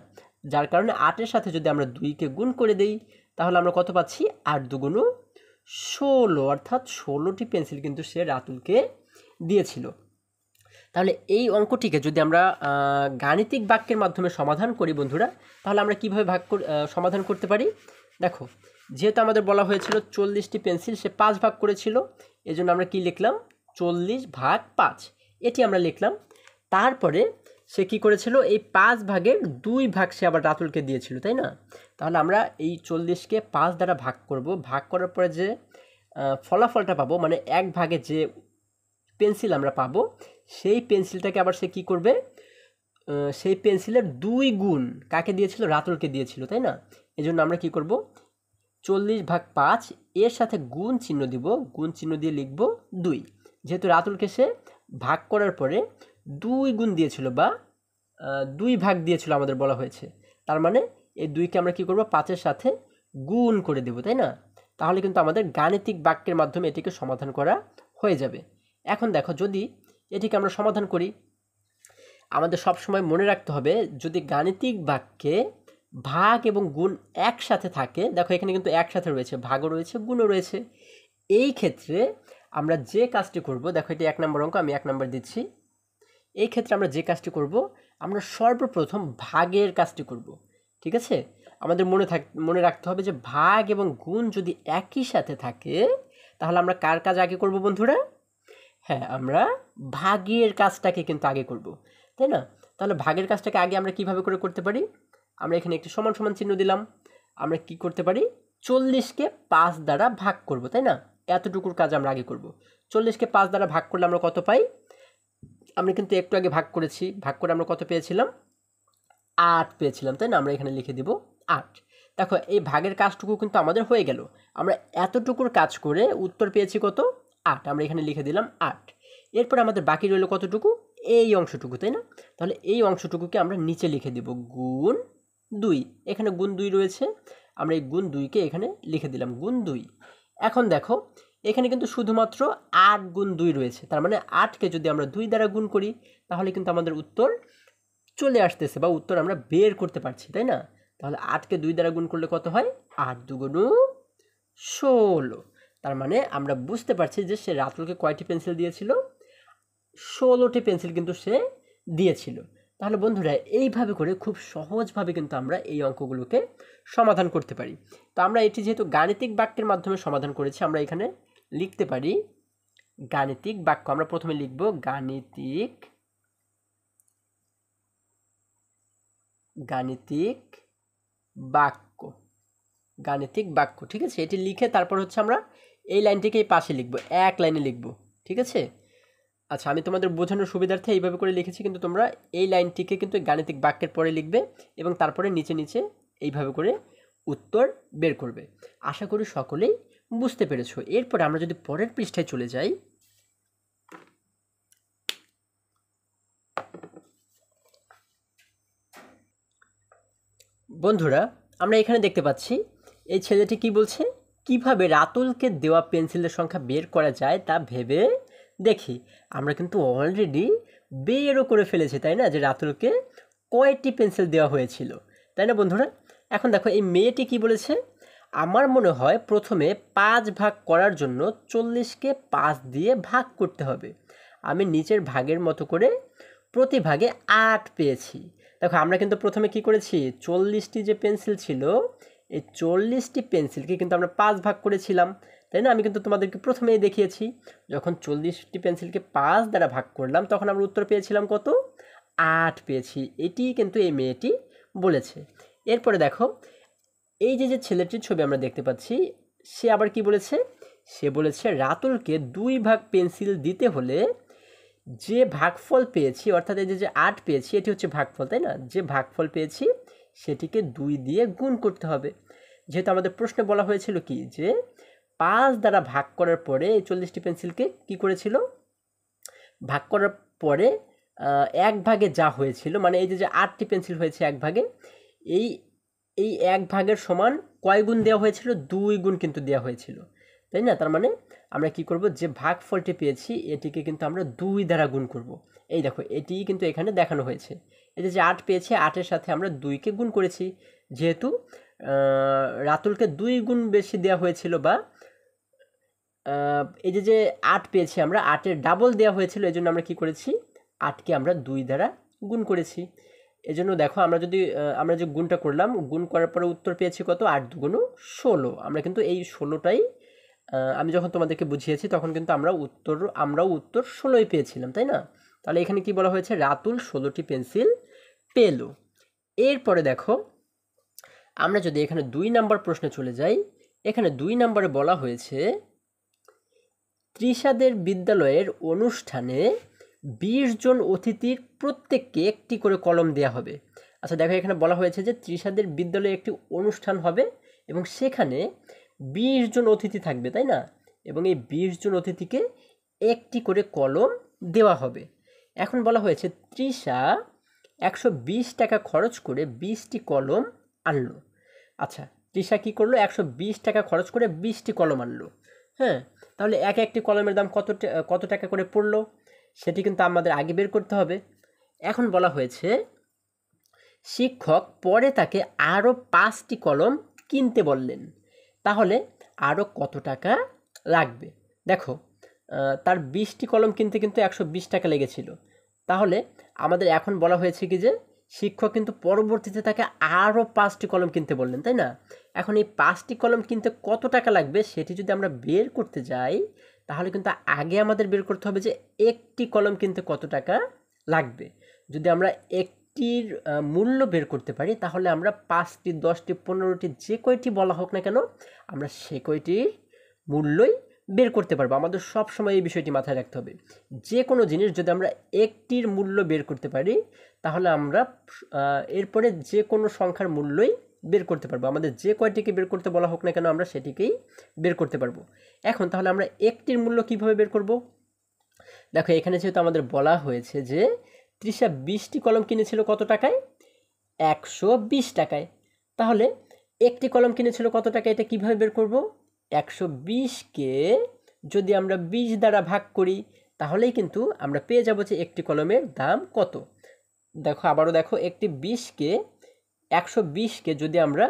যার কারণে 8-এর সাথে যদি আমরা 2কে গুণ করে দেই তাহলে আমরা কত পাচ্ছি? 8 দুগুণ 16, অর্থাৎ 16টি পেন্সিল কিন্তু সে রাতুলকে দিয়েছিল। তাহলে এই অঙ্কটিকে যদি আমরা গাণিতিক বাক্যের মাধ্যমে সমাধান করি বন্ধুরা, তাহলে আমরা কীভাবে সমাধান করতে পারি? দেখো যেহেতু আমাদের বলা হয়েছিল 40টি পেন্সিল সে 5 ভাগ করেছিল, এই জন্য আমরা কি লিখলাম? 40 ভাগ 5, এটি আমরা লিখলাম। তারপরে সে কি করেছিল, এই 5 ভাগের 2 ভাগ সে আবার রাতুলকে দিয়েছিল, তাই না? তাহলে আমরা এই 40কে 5 দ্বারা ভাগ করব, ভাগ করার পরে যে ফলাফলটা পাবো, মানে 1 ভাগে যে পেন্সিল আমরা পাবো, সেই পেন্সিলটাকে আবার সে কি করবে, সেই পেন্সিলের 2 গুণ কাকে দিয়েছিল? রাতুলকে দিয়েছিল, তাই না? এই জন্য আমরা কি করব, 40 ভাগ 5 এর সাথে গুণ চিহ্ন দিব, গুণ চিহ্ন দিয়ে লিখব 2। যেহেতু রাতুলকে সে ভাগ করার পরে 2 গুণ দিয়েছিল বা 2 ভাগ দিয়েছিল আমাদের বলা হয়েছে, তার মানে এই 2কে আমরা কি করব? 5-এর সাথে গুণ করে দেব, তাই না? তাহলে কিন্তু আমাদের গাণিতিক বাক্যের মাধ্যমে এটিকে সমাধান করা হয়ে যাবে। এখন দেখো যদি এটিকে আমরা সমাধান করি, আমাদের সবসময় মনে রাখতে হবে যদি গাণিতিক বাক্যে ভাগ এবং গুণ একসাথে থাকে, দেখো এখানে কিন্তু একসাথে রয়েছে, ভাগও রয়েছে গুণও রয়েছে, এই ক্ষেত্রে আমরা যে কাজটি করব, দেখো এটি 1 নম্বর অঙ্ক, আমি 1 নম্বর দিচ্ছি। এই ক্ষেত্রে আমরা যে কাজটি করব, আমরা সর্বপ্রথম ভাগের কাজটি করব, ঠিক আছে? আমাদের মনে রাখতে হবে যে ভাগ এবং গুণ যদি একই সাথে থাকে তাহলে আমরা কার কাজ আগে করব বন্ধুরা? হ্যাঁ, আমরা ভাগের কাজটাকে কিন্তু আগে করব, তাই না? তাহলে ভাগের কাজটাকে আগে আমরা কিভাবে করে করতে পারি? আমরা এখানে একটি সমান সমান চিহ্ন দিলাম। আমরা কি করতে পারি? 40কে 5 দ্বারা ভাগ করব, তাই না? এতটুকুর কাজ আমরা আগে করব। 40কে 5 দ্বারা ভাগ করলে আমরা কত পাই? আমরা কিন্তু একটু আগে ভাগ করেছি, ভাগ করে আমরা কত পেয়েছিলাম? 8 পেয়েছিলাম, তাই না? আমরা এখানে লিখে দিব 8। দেখো এই ভাগের কাজটুকু কিন্তু আমাদের হয়ে গেল। আমরা এতটুকুর কাজ করে উত্তর পেয়েছি কত? 8। আমরা এখানে লিখে দিলাম 8। এরপর আমাদের বাকি রইল কতটুকু? এই অংশটুকু, তাই না? তাহলে এই অংশটুকুকে আমরা নিচে লিখে দিব গুণ 2। এখানে গুণ 2 রয়েছে, আমরা এই গুণ 2কে এখানে লিখে দিলাম গুণ 2। এখন দেখো এখানে কিন্তু শুধুমাত্র 8 গুণ 2 রয়েছে, তার মানে 8কে যদি আমরা 2 দ্বারা গুণ করি তাহলে কিন্তু আমাদের উত্তর চলে আসতেছে বা উত্তর আমরা বের করতে পারছি, তাই না? তাহলে 8কে 2 দ্বারা গুণ করলে কত হয়? 8 দুগুণ 16। তার মানে আমরা বুঝতে পারছি যে সে রাতুলকে কয়টি পেন্সিল দিয়েছিল? 16টি পেন্সিল কিন্তু সে দিয়েছিল। তাহলে বন্ধুরা এইভাবে করে খুব সহজভাবে কিন্তু আমরা এই অঙ্কগুলোকে সমাধান করতে পারি। তো আমরা এটি যেহেতু গাণিতিক বাক্যের মাধ্যমে সমাধান করেছি, আমরা এখানে লিখতে পারি গাণিতিক বাক্য। আমরা প্রথমে লিখব গাণিতিক গাণিতিক বাক্য, গাণিতিক বাক্য, ঠিক আছে। এটি লিখে তারপর হচ্ছে আমরা এই লাইনটিকে এই পাশে লিখব, এক লাইনে লিখব, ঠিক আছে। আচ্ছা, আমি তোমাদের বোঝানোর সুবিধার্থে এইভাবে করে লিখেছি, কিন্তু তোমরা এই লাইনটিকে কিন্তু গাণিতিক বাক্যের পরে লিখবে এবং তারপরে নিচে নিচে এইভাবে করে উত্তর বের করবে। আশা করি সকলেই বুঝতে পেরেছো। এরপরে আমরা যদি পরের পৃষ্ঠায় চলে যাই, বন্ধুরা আমরা এখানে দেখতে পাচ্ছি এই ছেলেটি কি বলছে, কিভাবে রাতুলকে দেওয়া পেন্সিলের সংখ্যা বের করা যায় তা ভেবে দেখি। আমরা কিন্তু অলরেডি বেরও করে ফেলেছি, তাই না, যে রাতুলকে কয়টি পেন্সিল দেওয়া হয়েছিল, তাই না বন্ধুরা। এখন দেখো এই মেয়েটি কি বলেছে, আমার মনে হয় প্রথমে 5 ভাগ করার জন্য 40কে 5 দিয়ে ভাগ করতে হবে। আমি নিচের ভাগের মতো করে প্রতি ভাগে 8 পেয়েছি। দেখো আমরা কিন্তু প্রথমে কি করেছি, 40টি যে পেন্সিল ছিল এই 40টি পেন্সিলকে কিন্তু আমরা 5 ভাগ করেছিলাম, তাই না। আমি কিন্তু তোমাদেরকে প্রথমেই দেখিয়েছি, যখন 40টি পেন্সিলকে 5 দ্বারা ভাগ করলাম তখন আমরা উত্তর পেয়েছিলাম কত, 8 পেয়েছি। এটি কিন্তু এই মেয়েটি বলেছে। এরপরে দেখো এই যে ছেলেটির ছবি আমরা দেখতে পাচ্ছি, সে আবার কি বলেছে, সে বলেছে রাতুলকে 2 ভাগ পেন্সিল দিতে হলে যে ভাগফল পেয়েছি, অর্থাৎ এই যে 8 পেয়েছি এটি হচ্ছে ভাগফল, তাই না। যে ভাগফল পেয়েছি সেটিকে 2 দিয়ে গুণ করতে হবে। যেহেতু আমাদের প্রশ্নে বলা হয়েছিল কি, যে 5 দ্বারা ভাগ করার পরে এই 40টি পেন্সিলকে কি করেছিল, ভাগ করার পরে 1 ভাগে যা হয়েছিল, মানে এই যে 8টি পেন্সিল হয়েছে 1 ভাগে, এই এই 1 ভাগের সমান কয় গুণ দেওয়া হয়েছিল, 2 গুণ কিন্তু দেওয়া হয়েছিল, তাই না। তার মানে আমরা কি করব, যে ভাগফলটি পেয়েছি এটিকে কিন্তু আমরা 2 দ্বারা গুণ করব। এই দেখো এটি কিন্তু এখানে দেখানো হয়েছে, এই যে 8 পেয়েছি 8-এর সাথে আমরা 2কে গুণ করেছি, যেহেতু রাতুলকে 2 গুণ বেশি দেওয়া হয়েছিল, বা এই যে 8 পেয়েছি আমরা 8-এর ডাবল দেওয়া হয়েছিল, এই জন্য আমরা কি করেছি, 8কে আমরা 2 দ্বারা গুণ করেছি। এজন্য দেখো আমরা যদি আমরা যে গুণটা করলাম, গুণ করার পরে উত্তর পেয়েছি কত, 8 দুগুণ 16। আমরা কিন্তু এই 16টাই আমি যখন তোমাদেরকে বুঝিয়েছি তখন কিন্তু আমরাও উত্তর 16ই পেয়েছিলাম, তাই না। তাহলে এখানে কি বলা হয়েছে, রাতুল 16টি পেন্সিল পেল। এরপরে দেখো আমরা যদি এখানে 2 নাম্বার প্রশ্নে চলে যাই, এখানে 2 নম্বরে বলা হয়েছে ত্রিশাদের বিদ্যালয়ের অনুষ্ঠানে 20 জন অতিথির প্রত্যেককে একটি করে কলম দেওয়া হবে। আচ্ছা দেখো এখানে বলা হয়েছে যে ত্রিশাদের বিদ্যালয়ে একটি অনুষ্ঠান হবে এবং সেখানে 20 জন অতিথি থাকবে, তাই না। এবং এই 20 জন অতিথিকে একটি করে কলম দেওয়া হবে। এখন বলা হয়েছে তৃষা 120 টাকা খরচ করে 20টি কলম আনলো। আচ্ছা তৃষা কী করলো, 120 টাকা খরচ করে 20টি কলম আনলো। হ্যাঁ, তাহলে একটি কলমের দাম কত টাকা করে পড়লো সেটি কিন্তু আমাদের আগে বের করতে হবে। এখন বলা হয়েছে শিক্ষক পরে তাকে আরও 5টি কলম কিনতে বললেন, তাহলে আরও কত টাকা লাগবে। দেখো তার 20টি কলম কিনতে কিন্তু 120 টাকা লেগেছিল, তাহলে আমাদের এখন বলা হয়েছে কি যে শিক্ষক কিন্তু পরবর্তীতে তাকে আরও 5টি কলম কিনতে বললেন, তাই না। এখন এই 5টি কলম কিনতে কত টাকা লাগবে সেটি যদি আমরা বের করতে যাই, তাহলে কিন্তু আগে আমাদের বের করতে হবে যে একটি কলম কিনতে কত টাকা লাগবে। যদি আমরা একটির মূল্য বের করতে পারি তাহলে আমরা 5টি 10টি 15টি যে কয়টি বলা হোক না কেন আমরা সে কয়টির মূল্যই বের করতে পারবো। আমাদের সব সময় এই বিষয়টি মাথায় রাখতে হবে, যে কোনো জিনিস যদি আমরা একটির মূল্য বের করতে পারি তাহলে আমরা এরপরে যে কোনো সংখ্যার মূল্যই বের করতে পারবো। আমাদের যে কয়টিকে বের করতে বলা হোক না কেন আমরা সেটিকেই বের করতে পারবো। এখন তাহলে আমরা একটির মূল্য কিভাবে বের করব, দেখো এখানে যেহেতু আমাদের বলা হয়েছে যে তৃষা 20টি কলম কিনেছিল কত টাকায়, 120 টাকায়, তাহলে একটি কলম কিনেছিল কত টাকা, এটা কিভাবে বের করব, 120কে যদি আমরা 20 দ্বারা ভাগ করি তাহলেই কিন্তু আমরা পেয়ে যাব যে একটি কলমের দাম কত। দেখো আবারও দেখো, একটি 120কে যদি আমরা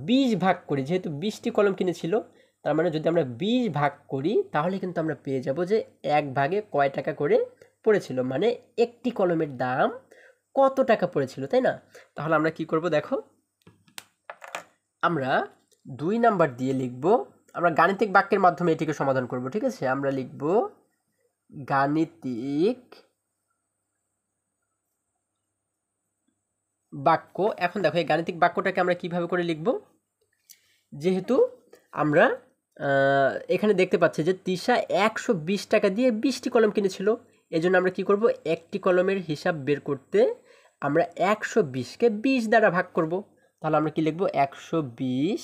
20 ভাগ করি, যেহেতু 20টি কলম কিনেছিল তার মানে যদি আমরা 20 ভাগ করি তাহলে কিন্তু আমরা পেয়ে যাব যে 1 ভাগে কয় টাকা করে পড়েছিল, মানে একটি কলমের দাম কত টাকা পড়েছিল, তাই না। তাহলে আমরা কি করব, দেখো আমরা 2 নাম্বার দিয়ে লিখব, আমরা গাণিতিক বাক্যের মাধ্যমে এটিকে সমাধান করব, ঠিক আছে। আমরা লিখব গাণিতিক বাক্য। এখন দেখো এই গাণিতিক বাক্যটাকে আমরা কিভাবে করে লিখব, যেহেতু আমরা এখানে দেখতে পাচ্ছি যে তৃষা 120 টাকা দিয়ে 20টি কলম কিনেছিল, এজন্য আমরা কি করব, একটি কলমের হিসাব বের করতে আমরা 120কে 20 দ্বারা ভাগ করব। তাহলে আমরা কি লিখব, 120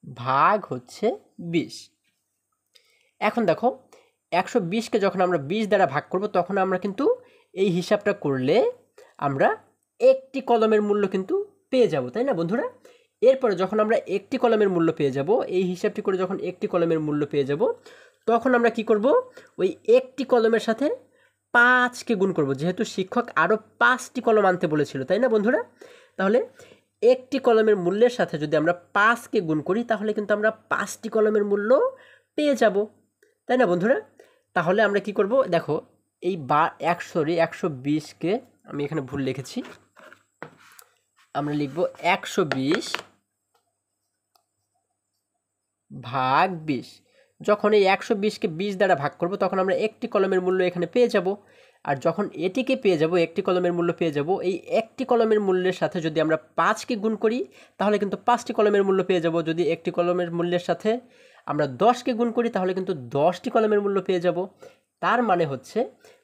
ভাগ হচ্ছে 20। এখন দেখো 120কে যখন আমরা 20 দ্বারা ভাগ করব তখন আমরা কিন্তু এই হিসাবটা করলে আমরা একটি কলমের মূল্য কিন্তু পেয়ে যাব, তাই না বন্ধুরা? এরপরে যখন আমরা একটি কলমের মূল্য পেয়ে যাব, এই হিসাবটি করে যখন একটি কলমের মূল্য পেয়ে যাব, তখন আমরা কি করব, ওই একটি কলমের সাথে 5কে গুণ করব, যেহেতু শিক্ষক আরও 5টি কলম আনতে বলেছিল, তাই না বন্ধুরা? তাহলে একটি কলমের মূল্যের সাথে যদি আমরা 5কে গুণ করি তাহলে কিন্তু আমরা 5টি কলমের মূল্য পেয়ে যাব, তাই না বন্ধুরা? তাহলে আমরা কি করব, দেখো এই 120কে আমি এখানে ভুল লিখেছি, আমরা লিখব 120 ভাগ 20। যখন এই 120কে 20 দ্বারা ভাগ করব তখন আমরা একটি কলমের মূল্য এখানে পেয়ে যাব। আর যখন এটিকে পেয়ে যাব, একটি কলমের মূল্য পেয়ে যাব, এই একটি কলমের মূল্যের সাথে যদি আমরা 5কে গুণ করি তাহলে কিন্তু 5টি কলমের মূল্য পেয়ে যাব। যদি একটি কলমের মূল্যের সাথে আমরা 10কে গুণ করি তাহলে কিন্তু 10টি কলমের মূল্য পেয়ে যাব। তার মানে হচ্ছে,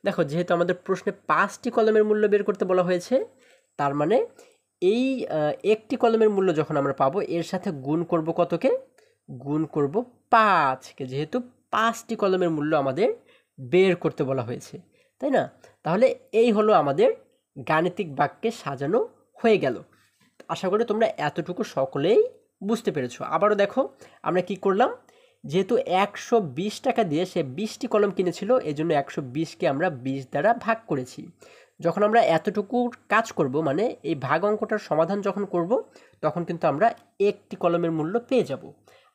দেখো যেহেতু আমাদের প্রশ্নে 5টি কলমের মূল্য বের করতে বলা হয়েছে, তার মানে এই একটি কলমের মূল্য যখন আমরা পাবো এর সাথে গুণ করব কতকে, গুণ করব 5কে, যেহেতু 5টি কলমের মূল্য আমাদের বের করতে বলা হয়েছে, তাই না? তাহলে এই হলো আমাদের গাণিতিক বাক্যে সাজানো হয়ে গেল। আশা করি তোমরা এতটুকু সকলেই বুঝতে পেরেছো। আবারও দেখো আমরা কি করলাম, যেহেতু 120 টাকা দিয়ে সে 20টি কলম কিনেছিল, এই জন্য 120কে আমরা 20 দ্বারা ভাগ করেছি। যখন আমরা এতটুকু কাজ করব, মানে এই ভাগ অঙ্কটার সমাধান যখন করব, তখন কিন্তু আমরা একটি কলমের মূল্য পেয়ে যাব।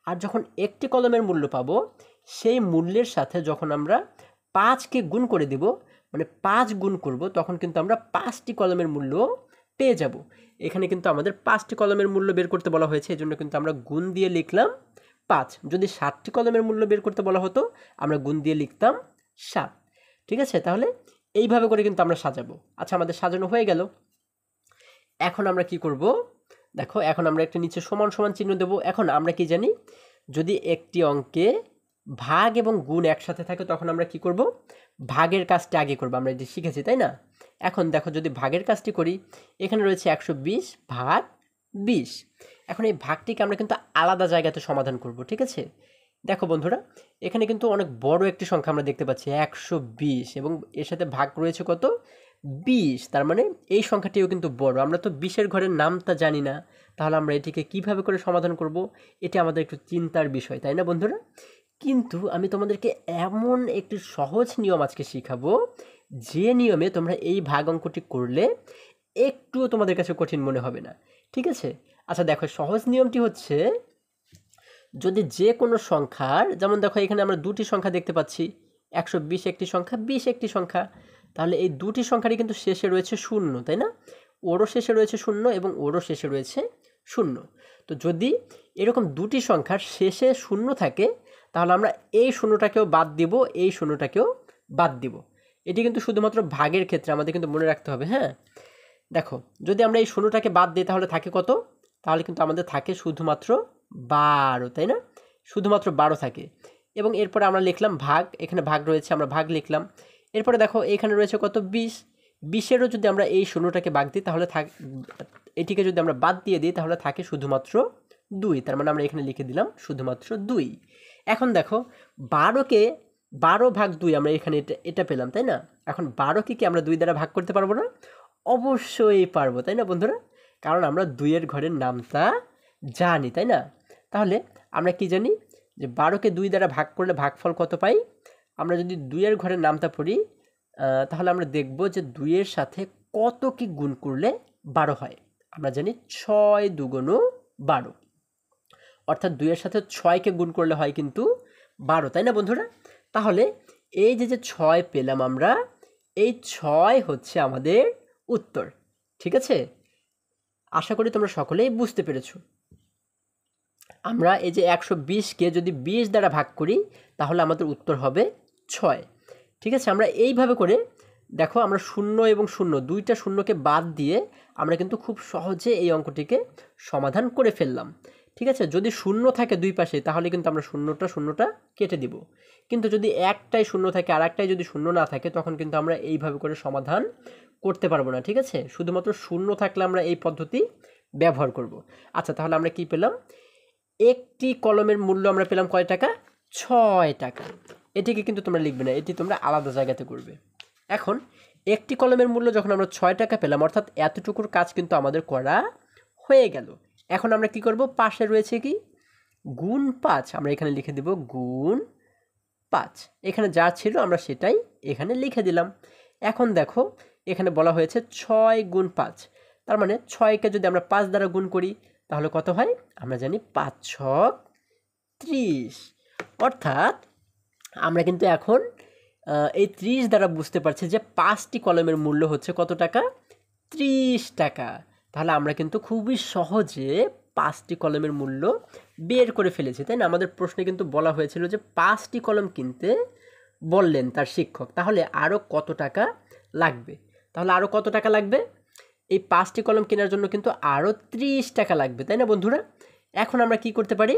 আর যখন একটি কলমের মূল্য পাবো, সেই মূল্যের সাথে যখন আমরা 5কে গুণ করে দেব, মানে 5 গুণ করব, তখন কিন্তু আমরা 5টি কলমের মূল্য পেয়ে যাব। এখানে কিন্তু আমাদের 5টি কলমের মূল্য বের করতে বলা হয়েছে, এজন্য কিন্তু আমরা গুণ দিয়ে লিখলাম 5। যদি 7টি কলমের মূল্য বের করতে বলা হতো আমরা গুণ দিয়ে লিখতাম 7। ঠিক আছে? তাহলে এইভাবে করে কিন্তু আমরা সাজাবো। আচ্ছা, আমাদের সাজানো হয়ে গেল। এখন আমরা কি করব, দেখো এখন আমরা একটা নিচে সমান সমান চিহ্ন দেব। এখন আমরা কি জানি, যদি একটি অঙ্কে ভাগ এবং গুণ একসাথে থাকে তখন আমরা কি করব, ভাগের কাজটা আগে করব, আমরা এটি শিখেছি, তাই না? এখন দেখো যদি ভাগের কাজটি করি, এখানে রয়েছে 120 ভাগ 20। এখন এই ভাগটিকে আমরা কিন্তু আলাদা জায়গাতে সমাধান করব, ঠিক আছে? দেখো বন্ধুরা, এখানে কিন্তু অনেক বড় একটি সংখ্যা আমরা দেখতে পাচ্ছি 120, এবং এর সাথে ভাগ রয়েছে কত, 20। তার মানে এই সংখ্যাটিও কিন্তু বড়। আমরা তো 20-এর ঘরের নামটা জানি না, তাহলে আমরা এটিকে কিভাবে করে সমাধান করব, এটা আমাদের একটু চিন্তার বিষয়, তাই না বন্ধুরা? কিন্তু আমি তোমাদেরকে এমন একটি সহজ নিয়ম আজকে শিখাবো, যে নিয়মে তোমরা এই ভাগ অঙ্কটি করলে একটুও তোমাদের কাছে কঠিন মনে হবে না, ঠিক আছে? আচ্ছা দেখো, সহজ নিয়মটি হচ্ছে, যদি যে কোনো সংখ্যার, যেমন দেখো এখানে আমরা দুটি সংখ্যা দেখতে পাচ্ছি, 120 একটি সংখ্যা, 20 একটি সংখ্যা, তাহলে এই দুটি সংখ্যারই কিন্তু শেষে রয়েছে 0, তাই না? ওরও শেষে রয়েছে 0 এবং ওরও শেষে রয়েছে 0। তো যদি এরকম দুটি সংখ্যার শেষে 0 থাকে তাহলে আমরা এই 0টাকেও বাদ দিব, এই 0টাকেও বাদ দিব। এটি কিন্তু শুধুমাত্র ভাগের ক্ষেত্রে আমাদের কিন্তু মনে রাখতে হবে, হ্যাঁ? দেখো যদি আমরা এই 0টাকে বাদ দিই তাহলে থাকে কত, তাহলে কিন্তু আমাদের থাকে শুধুমাত্র 12, তাই না? শুধুমাত্র 12 থাকে। এবং এরপরে আমরা লিখলাম ভাগ, এখানে ভাগ রয়েছে আমরা ভাগ লিখলাম। এরপরে দেখো এখানে রয়েছে কত, 20। 20-এরও যদি আমরা এই 0টাকে ভাগ দিই তাহলে এটিকে যদি আমরা বাদ দিয়ে দিই তাহলে থাকে শুধুমাত্র 2। তার মানে আমরা এখানে লিখে দিলাম শুধুমাত্র 2। এখন দেখো 12কে 12 ভাগ 2 আমরা এখানে এটা পেলাম, তাই না? এখন 12কে কি আমরা 2 দ্বারা ভাগ করতে পারবো না? অবশ্যই পারবো, তাই না বন্ধুরা? কারণ আমরা 2-এর ঘরের নামটা জানি, তাই না? তাহলে আমরা কি জানি, যে 12কে 2 দ্বারা ভাগ করলে ভাগফল কত পাই? আমরা যদি 2-এর ঘরের নামটা পড়ি, তাহলে আমরা দেখব যে 2-এর সাথে কত কি গুণ করলে 12 হয়। আমরা জানি 6 দুগুণ 12, অর্থাৎ 2-এর সাথে 6কে গুণ করলে হয় কিন্তু 12, তাই না বন্ধুরা? তাহলে এই যে 6 পেলাম আমরা, এই 6 হচ্ছে আমাদের উত্তর, ঠিক আছে? আশা করি তোমরা সকলেই বুঝতে পেরেছো। আমরা এই যে 120কে যদি 20 দ্বারা ভাগ করি তাহলে আমাদের উত্তর হবে 6, ঠিক আছে? আমরা এইভাবে করে দেখো আমরা শূন্য এবং শূন্য দুইটা শূন্যকে বাদ দিয়ে আমরা কিন্তু খুব সহজে এই অঙ্কটিকে সমাধান করে ফেললাম। ঠিক আছে, যদি শূন্য থাকে দুই পাশে তাহলে কিন্তু আমরা শূন্যটা কেটে দিব, কিন্তু যদি একটাই শূন্য থাকে আর একটাই যদি শূন্য না থাকে তখন কিন্তু আমরা এইভাবে করে সমাধান করতে পারবো না। ঠিক আছে, শুধুমাত্র শূন্য থাকলে আমরা এই পদ্ধতি ব্যবহার করব। আচ্ছা, তাহলে আমরা কি পেলাম? একটি কলমের মূল্য আমরা পেলাম কয় টাকা? 6 টাকা। এটিকে কিন্তু তোমরা লিখবে না, এটি তোমরা আলাদা জায়গাতে করবে। এখন একটি কলমের মূল্য যখন আমরা 6 টাকা পেলাম, অর্থাৎ এতটুকুর কাজ কিন্তু আমাদের করা হয়ে গেল। এখন আমরা কি করব? পাশে রয়েছে কি গুণ 5, আমরা এখানে লিখে দেব গুণ 5। এখানে যা ছিল আমরা সেটাই এখানে লিখে দিলাম। এখন দেখো এখানে বলা হয়েছে 6 গুণ 5, তার মানে 6কে যদি আমরা 5 দ্বারা গুণ করি তাহলে কত হয়? আমরা জানি 5 ছক 30। অর্থাৎ আমরা কিন্তু এখন এই 30 দ্বারা বুঝতে পারছি যে 5টি কলমের মূল্য হচ্ছে কত টাকা? 30 টাকা। তাহলে আমরা কিন্তু খুবই সহজে 5টি কলমের মূল্য বের করে ফেলেছি, তাই না? আমাদের প্রশ্নে কিন্তু বলা হয়েছিল যে 5টি কলম কিনতে বললেন তার শিক্ষক, তাহলে আরও কত টাকা লাগবে? তাহলে আরও কত টাকা লাগবে? এই 5টি কলম কেনার জন্য কিন্তু আরও 30 টাকা লাগবে, তাই না বন্ধুরা? এখন আমরা কি করতে পারি?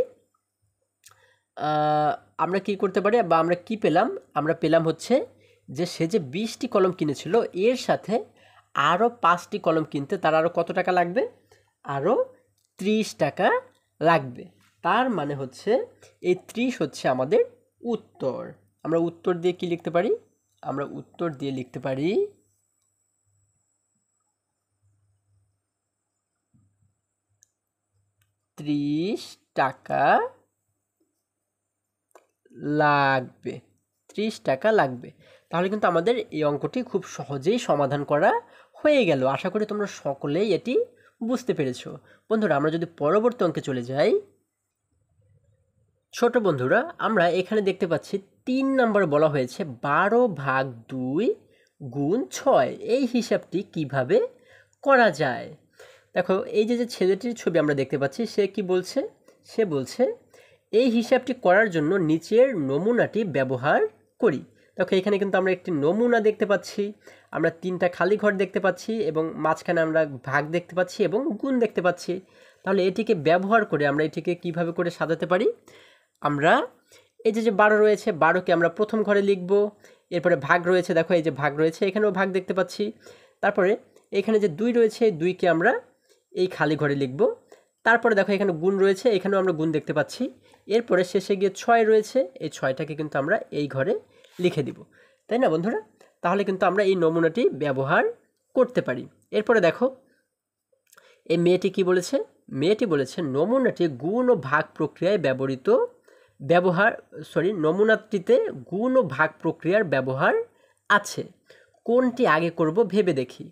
বা আমরা কি পেলাম? আমরা পেলাম হচ্ছে যে সে যে 20টি কলম কিনেছিল এর সাথে আরও 5টি কলম কিনতে তার আরও কত টাকা লাগবে? আরও 30 টাকা লাগবে। তার মানে হচ্ছে এই 30 হচ্ছে আমাদের উত্তর। আমরা উত্তর দিয়ে কি লিখতে পারি? আমরা উত্তর দিয়ে লিখতে পারি 30 টাকা লাগবে। 30 টাকা লাগবে। তাহলে কিন্তু আমাদের এই অঙ্কটি খুব সহজেই সমাধান করা হয়ে গেল। আশা করি তোমরা সকলেই এটি বুঝতে পেরেছো। বন্ধুরা, আমরা যদি পরবর্তী অঙ্কে চলে যাই, ছোট বন্ধুরা আমরা এখানে দেখতে পাচ্ছি 3 নম্বর বলা হয়েছে 12/2 গুণ 6। এই হিসাবটি কিভাবে করা যায়? দেখো এই যে ছেলেটির ছবি আমরা দেখতে পাচ্ছি, সে কি বলছে? সে বলছে এই হিসাবটি করার জন্য নিচের নমুনাটি ব্যবহার করি। দেখো এখানে কিন্তু আমরা একটি নমুনা দেখতে পাচ্ছি, আমরা 3টা খালি ঘর দেখতে পাচ্ছি এবং মাঝখানে আমরা ভাগ দেখতে পাচ্ছি এবং গুণ দেখতে পাচ্ছি। তাহলে এটিকে ব্যবহার করে আমরা এটিকে কিভাবে করে সাজাতে পারি? আমরা এই যে 12 রয়েছে, 12কে আমরা প্রথম ঘরে লিখব। এরপরে ভাগ রয়েছে, দেখো এই যে ভাগ রয়েছে, এখানেও ভাগ দেখতে পাচ্ছি। তারপরে এখানে যে 2 রয়েছে, 2কে আমরা এই খালি ঘরে লিখব। তারপরে দেখো এখানে গুণ রয়েছে, এখানেও আমরা গুণ দেখতে পাচ্ছি। এরপরে শেষে গিয়ে 6 রয়েছে, এই 6টাকে কিন্তু আমরা এই ঘরে লিখে দিব, তাই না বন্ধুরা? তাহলে কিন্তু আমরা এই নমুনাটি ব্যবহার করতে পারি। এরপরে দেখো এই মেয়েটি কি বলেছে? মেয়েটি বলেছে নমুনাটি গুণ ও ভাগ প্রক্রিয়ায় নমুনাটিতে গুণ ও ভাগ প্রক্রিয়ার ব্যবহার আছে, কোনটি আগে করব ভেবে দেখি।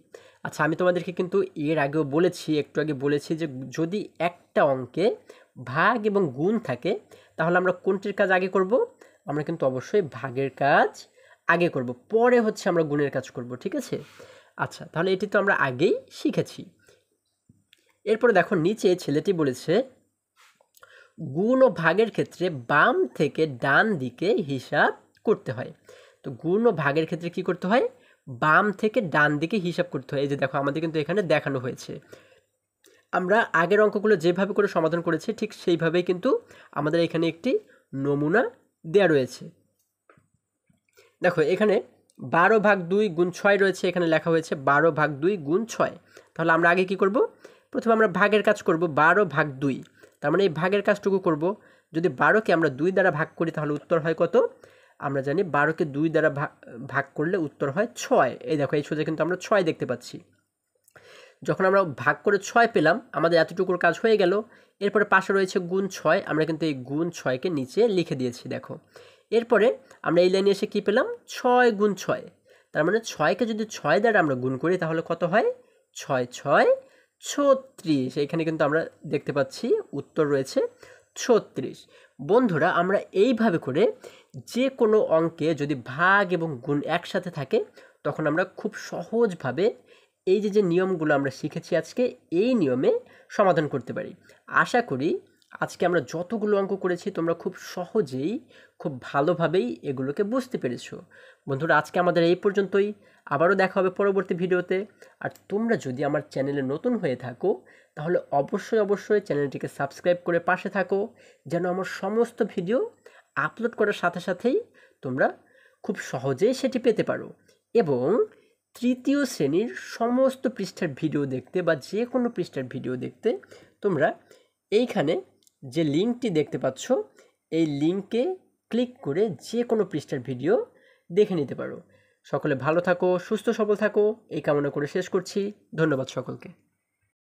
আচ্ছা, আমি তোমাদেরকে কিন্তু এর আগেও বলেছি, একটু আগে বলেছি যে যদি একটা অঙ্কে ভাগ এবং গুণ থাকে তাহলে আমরা কোনটির কাজ আগে করব? আমরা কিন্তু অবশ্যই ভাগের কাজ আগে করব, পরে হচ্ছে আমরা গুণের কাজ করব। ঠিক আছে? আচ্ছা, তাহলে এটি তো আমরা আগেই শিখেছি। এরপরে দেখো নিচে ছেলেটি বলেছে গুণ ও ভাগের ক্ষেত্রে বাম থেকে ডান দিকে হিসাব করতে হয়। তো গুণ ও ভাগের ক্ষেত্রে কি করতে হয়? বাম থেকে ডান দিকে হিসাব করতে হয়। এই যে দেখো আমাদের কিন্তু এখানে দেখানো হয়েছে। আমরা আগের অঙ্কগুলো যেভাবে করে সমাধান করেছি ঠিক সেইভাবেই কিন্তু আমাদের এখানে একটি নমুনা দেয়া রয়েছে। দেখো এখানে 12/2 গুণ 6 রয়েছে, এখানে লেখা হয়েছে 12/2 গুণ 6। তাহলে আমরা আগে কি করব? প্রথমে আমরা ভাগের কাজ করব, 12/2। তার মানে এই ভাগের কাজটুকু করব। যদি 12কে আমরা 2 দ্বারা ভাগ করি তাহলে উত্তর হয় কত? আমরা জানি 12কে 2 দ্বারা ভাগ করলে উত্তর হয় 6। এই দেখো এই সোজা কিন্তু আমরা 6 দেখতে পাচ্ছি। যখন আমরা ভাগ করে 6 পেলাম আমাদের এতটুকুর কাজ হয়ে গেল। এরপরে পাশে রয়েছে গুণ 6, আমরা কিন্তু এই গুণ 6কে নিচে লিখে দিয়েছি। দেখো এরপরে আমরা এই লাইনে এসে কি পেলাম? 6 গুণ 6। তার মানে 6কে যদি 6 দ্বারা আমরা গুণ করি তাহলে কত হয়? 6 6 36। এখানে কিন্তু আমরা দেখতে পাচ্ছি উত্তর রয়েছে 36। বন্ধুরা, আমরা এইভাবে করে যে কোনো অঙ্কে যদি ভাগ এবং গুণ একসাথে থাকে তখন আমরা খুব সহজভাবে এই যে নিয়মগুলো আমরা শিখেছি আজকে, এই নিয়মে সমাধান করতে পারি। আশা করি আজকে আমরা যতগুলো অঙ্ক করেছি তোমরা খুব সহজেই খুব ভালোভাবেই এগুলোকে বুঝতে পেরেছো। বন্ধুরা, আজকে আমাদের এই পর্যন্তই। আবারও দেখা হবে পরবর্তী ভিডিওতে। আর তোমরা যদি আমার চ্যানেলে নতুন হয়ে থাকো তাহলে অবশ্যই চ্যানেলটিকে সাবস্ক্রাইব করে পাশে থাকো, যেন আমার সমস্ত ভিডিও আপলোড করার সাথে সাথেই তোমরা খুব সহজেই সেটি পেতে পারো। এবং তৃতীয় শ্রেণীর সমস্ত পৃষ্ঠার ভিডিও দেখতে বা যে কোনো পৃষ্ঠার ভিডিও দেখতে তোমরা এইখানে যে লিঙ্কটি দেখতে পাচ্ছ এই লিঙ্কে ক্লিক করে যে কোনো পৃষ্ঠার ভিডিও দেখে নিতে পারো। সকলে ভালো থাকো, সুস্থ সবল থাকো, এই কামনা করে শেষ করছি। ধন্যবাদ সকলকে।